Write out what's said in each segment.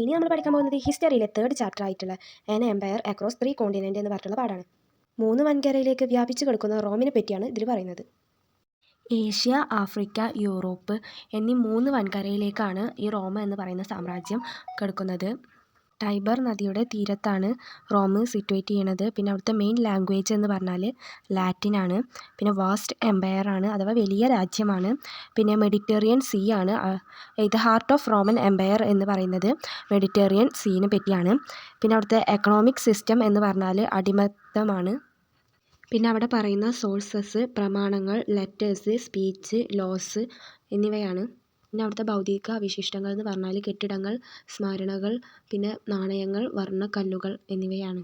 ഇനി നമ്മൾ പഠിക്കാൻ പോകുന്നത് ഹിസ്റ്ററിയിലെ തേർഡ് ചാപ്റ്റർ ആയിട്ടുള്ള ആൻ എംപയർ അക്രോസ് 3 കോണ്ടിനെൻ്റ് എന്ന് പറഞ്ഞിട്ടുള്ള പാഠമാണ്. 3 വൻകരയിലേക്ക് വ്യാപിച്ചു കിടക്കുന്ന റോമിനെ പറ്റിയാണ് ഇതിൽ പറയുന്നത്. ഏഷ്യ, ആഫ്രിക്ക, യൂറോപ്പ് എന്നീ 3 വൻകരയിലേക്കാണ് ഈ റോം എന്ന് പറയുന്ന സാമ്രാജ്യം കിടക്കുന്നത്. ടൈബർ നദിയുടെ തീരത്താണ് റോം സിറ്റുവേറ്റ് ചെയ്യണത്. പിന്നെ അവിടുത്തെ മെയിൻ ലാംഗ്വേജ് എന്ന് പറഞ്ഞാൽ ലാറ്റിൻ ആണ്. പിന്നെ വാസ്റ്റ് എംപയർ ആണ്, അഥവാ വലിയ രാജ്യമാണ്. പിന്നെ മെഡിറ്ററേനിയൻ സീ ആണ്. ഇത് ഹാർട്ട് ഓഫ് റോമൻ എംപയർ എന്ന് പറയുന്നത് മെഡിറ്ററേനിയൻ സീനെ പറ്റിയാണ്. പിന്നെ അവിടുത്തെ എക്കണോമിക് സിസ്റ്റം എന്ന് പറഞ്ഞാൽ അടിമത്തമാണ്. പിന്നെ അവിടെ പറയുന്ന സോഴ്സസ്, പ്രമാണങ്ങൾ, ലെറ്റേഴ്സ്, സ്പീച്ച്, ലോസ് എന്നിവയാണ്. പിന്നെ അവിടുത്തെ ഭൗതിക അവശിഷ്ടങ്ങൾ എന്ന് പറഞ്ഞാൽ കെട്ടിടങ്ങൾ, സ്മരണകൾ, പിന്നെ നാണയങ്ങൾ, വർണ്ണക്കല്ലുകൾ എന്നിവയാണ്.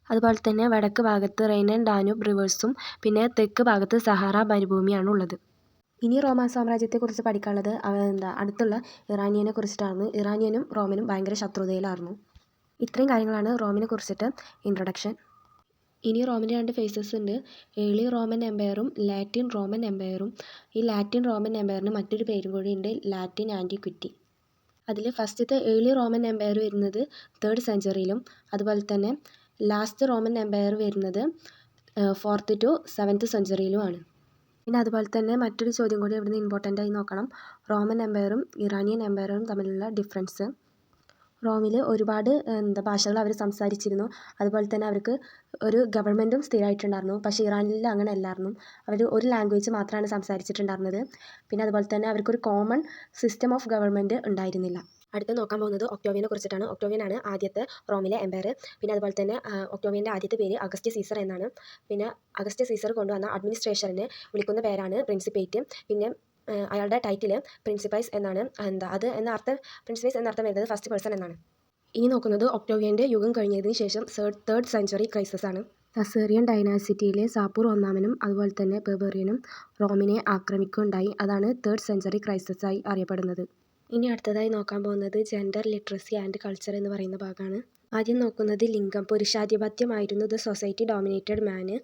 അതുപോലെ തന്നെ വടക്ക് ഭാഗത്ത് റൈൻ ആൻഡ് ഡാന്യൂബ് റിവേഴ്സും പിന്നെ തെക്ക് ഭാഗത്ത് സഹാറ മരുഭൂമിയാണ് ഉള്ളത്. ഇനി റോമാ സാമ്രാജ്യത്തെക്കുറിച്ച് പഠിക്കാനുള്ളത് അടുത്തുള്ള ഇറാനിയനെ കുറിച്ചിട്ടാണ്. ഇറാനിയനും റോമനും ഭയങ്കര ശത്രുതയിലായിരുന്നു. ഇത്രയും കാര്യങ്ങളാണ് റോമിനെ കുറിച്ചിട്ട് ഇൻട്രൊഡക്ഷൻ. ഇനി റോമിൻ്റെ 2 ഫേസസ് ഉണ്ട്. ഏർലി റോമൻ എംപയറും ലാറ്റിൻ റോമൻ എംപയറും. ഈ ലാറ്റിൻ റോമൻ എംപയറിന് മറ്റൊരു പേരും കൂടി ഉണ്ട്, ലാറ്റിൻ ആൻറ്റിക്വിറ്റി. അതിൽ ഫസ്റ്റത്തെ ഏർലി റോമൻ എംപയർ വരുന്നത് 3rd സെഞ്ച്വറിയിലും അതുപോലെ തന്നെ ലാസ്റ്റ് റോമൻ എംപയർ വരുന്നത് 4th to 7th സെഞ്ച്വറിയിലുമാണ്. പിന്നെ അതുപോലെ തന്നെ മറ്റൊരു ചോദ്യം കൂടി ഇവിടുന്ന് ഇമ്പോർട്ടൻ്റ് ആയി നോക്കണം. റോമൻ എംപയറും ഇറാനിയൻ എംപയറും തമ്മിലുള്ള ഡിഫറൻസ്. റോമിൽ ഒരുപാട് ഭാഷകൾ അവർ സംസാരിച്ചിരുന്നു. അതുപോലെ തന്നെ അവർക്ക് ഒരു ഗവൺമെൻറ്റും സ്ഥിരമായിട്ടുണ്ടായിരുന്നു. പക്ഷേ ഇറാനിൽ അങ്ങനെ അല്ലായിരുന്നു. അവർ ഒരു ലാംഗ്വേജ് മാത്രമാണ് സംസാരിച്ചിട്ടുണ്ടായിരുന്നത്. പിന്നെ അതുപോലെ തന്നെ അവർക്കൊരു കോമൺ സിസ്റ്റം ഓഫ് ഗവൺമെൻറ് ഉണ്ടായിരുന്നില്ല. അടുത്ത് നോക്കാൻ പോകുന്നത് ഒക്ടോവിയനെ കുറിച്ചിട്ടാണ്. ഒക്ടോവിയനാണ് ആദ്യത്തെ റോമിലെ എംപയർ. പിന്നെ അതുപോലെ തന്നെ ഒക്ടോവിയൻ്റെ ആദ്യത്തെ പേര് അഗസ്റ്റ് സീസർ എന്നാണ്. പിന്നെ അഗസ്റ്റ് സീസർ കൊണ്ടുവന്ന അഡ്മിനിസ്ട്രേഷനെ വിളിക്കുന്ന പേരാണ് പ്രിൻസിപ്പേറ്റ്. പിന്നെ അയാളുടെ ടൈറ്റിൽ പ്രിൻസിപ്പൈസ് എന്നാണ്. അത് എന്ന അർത്ഥം, പ്രിൻസിപ്പൈസ് എന്ന അർത്ഥം വരുന്നത് ഫസ്റ്റ് പേഴ്സൺ എന്നാണ്. ഇനി നോക്കുന്നത് ഒക്ടോവിയൻ്റെ യുഗം കഴിഞ്ഞതിന് ശേഷം 3rd സെഞ്ച്വറി ക്രൈസിസ് ആണ്. അസേറിയൻ ഡൈനാസിറ്റിയിലെ സാപ്പൂർ ഒന്നാമനും അതുപോലെ തന്നെ ബെർബറിയനും റോമിനെ ആക്രമിക്കുകയുണ്ടായി. അതാണ് 3rd സെഞ്ച്വറി ക്രൈസിസ് ആയി അറിയപ്പെടുന്നത്. ഇനി അടുത്തതായി നോക്കാൻ പോകുന്നത് ജെൻഡർ, ലിറ്ററസി ആൻഡ് കൾച്ചർ എന്ന് പറയുന്ന ഭാഗമാണ്. ആദ്യം നോക്കുന്നത് ലിംഗം. പുരുഷാധിപത്യമായിരുന്നു. The society dominated man.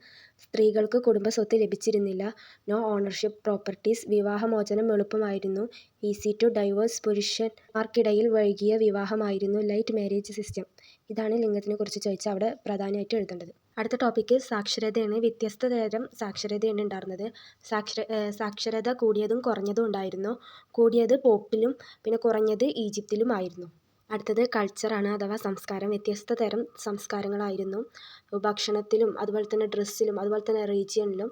സ്ത്രീകൾക്ക് കുടുംബസ്വത്ത് ലഭിച്ചിരുന്നില്ല. No ownership properties. വിവാഹമോചനം എളുപ്പമായിരുന്നു. Easy to diverse. പുരുഷന്മാർക്കിടയിൽ വൈകിയ വിവാഹമായിരുന്നു. Light marriage system. ഇതാണ് ലിംഗത്തിനെ കുറിച്ച് ചോദിച്ചാൽ അവിടെ പ്രധാനമായിട്ട് എഴുതേണ്ടത്. അടുത്ത ടോപ്പിക്ക് സാക്ഷരതയാണ്. വ്യത്യസ്ത തരം സാക്ഷരതയാണ് ഉണ്ടായിരുന്നത്. സാക്ഷരത കൂടിയതും കുറഞ്ഞതും ഉണ്ടായിരുന്നു. കൂടിയത് പോപ്പിലും പിന്നെ കുറഞ്ഞത് ഈജിപ്തിലുമായിരുന്നു. അടുത്തത് കൾച്ചറാണ്, അഥവാ സംസ്കാരം. വ്യത്യസ്ത തരം സംസ്കാരങ്ങളായിരുന്നു. ഭക്ഷണത്തിലും അതുപോലെ തന്നെ ഡ്രസ്സിലും അതുപോലെ തന്നെ റീജിയണിലും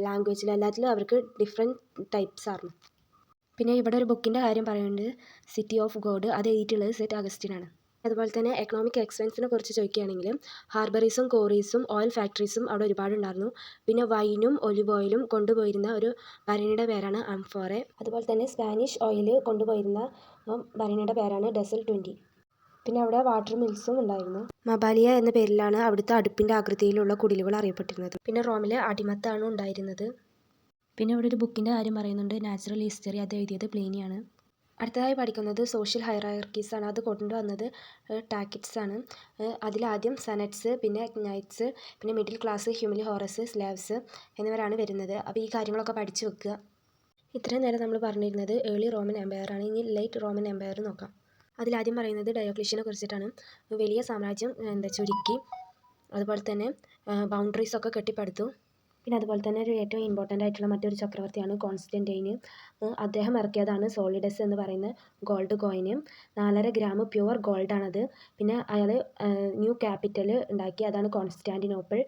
ലാംഗ്വേജിലും എല്ലാത്തിലും അവർക്ക് ഡിഫറെൻറ്റ് ടൈപ്സ് ആയിരുന്നു. പിന്നെ ഇവിടെ ഒരു ബുക്കിൻ്റെ കാര്യം പറയുന്നുണ്ട്, സിറ്റി ഓഫ് ഗോഡ്. അത് എഴുതിയിട്ടുള്ളത് സെൻറ്റ് അഗസ്റ്റിനാണ്. അതുപോലെ തന്നെ എക്കണോമിക് എക്സ്പെൻസിനെ കുറിച്ച് ചോദിക്കുകയാണെങ്കിൽ ഹാർബറീസും കോറീസും ഓയിൽ ഫാക്ടറീസും അവിടെ ഒരുപാടുണ്ടായിരുന്നു. പിന്നെ വൈനും ഒലിവ് ഓയിലും കൊണ്ടുപോയിരുന്ന ഒരു ഭരണിയുടെ പേരാണ് ആംഫോറെ. അതുപോലെ തന്നെ സ്പാനിഷ് ഓയിൽ കൊണ്ടുപോയിരുന്ന ഭരണിയുടെ പേരാണ് ഡെസൽ 20. പിന്നെ അവിടെ വാട്ടർ മിൽസും ഉണ്ടായിരുന്നു. മബാലിയ എന്ന പേരിലാണ് അവിടുത്തെ അടുപ്പിൻ്റെ ആകൃതിയിലുള്ള കുടിലുകൾ അറിയപ്പെട്ടിരുന്നത്. പിന്നെ റോമിൽ അടിമത്താണ് ഉണ്ടായിരുന്നത്. പിന്നെ ഇവിടെ ഒരു ബുക്കിൻ്റെ കാര്യം പറയുന്നുണ്ട്, നാച്ചുറൽ ഹിസ്റ്ററി. അത് എഴുതിയത് പ്ലീനിയാണ്. അടുത്തതായി പഠിക്കുന്നത് സോഷ്യൽ ഹൈറാർക്കീസ് ആണ്. അത് കൊണ്ടുവന്നത് ടാക്കിറ്റ്സ് ആണ്. അതിലാദ്യം സെനറ്റ്സ്, പിന്നെ നൈറ്റ്സ്, പിന്നെ മിഡിൽ ക്ലാസ്, ഹ്യൂമിലി ഹോറസ്, സ്ലാവ്സ് എന്നിവരാണ് വരുന്നത്. അപ്പോൾ ഈ കാര്യങ്ങളൊക്കെ പഠിച്ചു വെക്കുക. ഇത്രയും നേരം നമ്മൾ പറഞ്ഞിരുന്നത് ഏർലി റോമൻ എംപയർ ആണ്. ഇനി ലേറ്റ് റോമൻ എംപയർ നോക്കാം. അതിലാദ്യം പറയുന്നത് ഡയോക്ലീഷ്യനെ കുറിച്ചിട്ടാണ്. വലിയ സാമ്രാജ്യം ചുരുക്കി, അതുപോലെ തന്നെ ബൗണ്ടറീസൊക്കെ കെട്ടിപ്പടുത്തു. പിന്നെ അതുപോലെ തന്നെ ഒരു ഏറ്റവും ഇമ്പോർട്ടൻ്റ് ആയിട്ടുള്ള മറ്റൊരു ചക്രവർത്തിയാണ് കോൺസ്റ്റൻറ്റൈന്. അദ്ദേഹം ഇറക്കിയതാണ് സോളിഡസ് എന്ന് പറയുന്ന ഗോൾഡ് കോയിന്. 4.5 ഗ്രാം പ്യുവർ ഗോൾഡാണത്. പിന്നെ അയാൾ ന്യൂ ക്യാപിറ്റൽ ഉണ്ടാക്കി, അതാണ് കോൺസ്റ്റാൻറ്റിനോപ്പിൾ.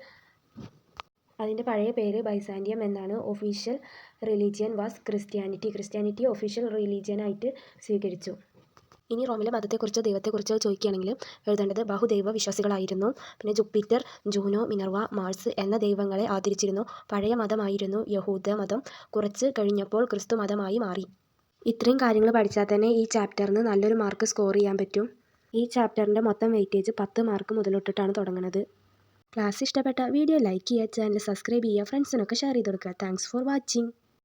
അതിൻ്റെ പഴയ പേര് ബൈസാൻഡിയം എന്നാണ്. Official religion was Christianity official റിലീജിയനായിട്ട് സ്വീകരിച്ചു. ഇനി റോമിലെ മതത്തെക്കുറിച്ചോ ദൈവത്തെക്കുറിച്ചോ ചോദിക്കുകയാണെങ്കിൽ എഴുതേണ്ടത് ബഹുദൈവ വിശ്വാസികളായിരുന്നു. പിന്നെ ജുപ്പിറ്റർ, ജൂനോ, മിനർവ, മാർസ് എന്ന ദൈവങ്ങളെ ആദരിച്ചിരുന്നു. പഴയ മതമായിരുന്നു യഹൂദ മതം. കുറച്ച് കഴിഞ്ഞപ്പോൾ ക്രിസ്തു മതമായി മാറി. ഇത്രയും കാര്യങ്ങൾ പഠിച്ചാൽ തന്നെ ഈ ചാപ്റ്ററിന് നല്ലൊരു മാർക്ക് സ്കോർ ചെയ്യാൻ പറ്റും. ഈ ചാപ്റ്ററിൻ്റെ മൊത്തം വെയിറ്റേജ് 10 മാർക്ക് മുതലൊട്ടിട്ടാണ് തുടങ്ങുന്നത്. ക്ലാസ് ഇഷ്ടപ്പെട്ട വീഡിയോ ലൈക്ക് ചെയ്യുക, ചാനൽ സബ്സ്ക്രൈബ് ചെയ്യുക, ഫ്രണ്ട്സിനൊക്കെ ഷെയർ ചെയ്ത് കൊടുക്കുക. Thanks for watching.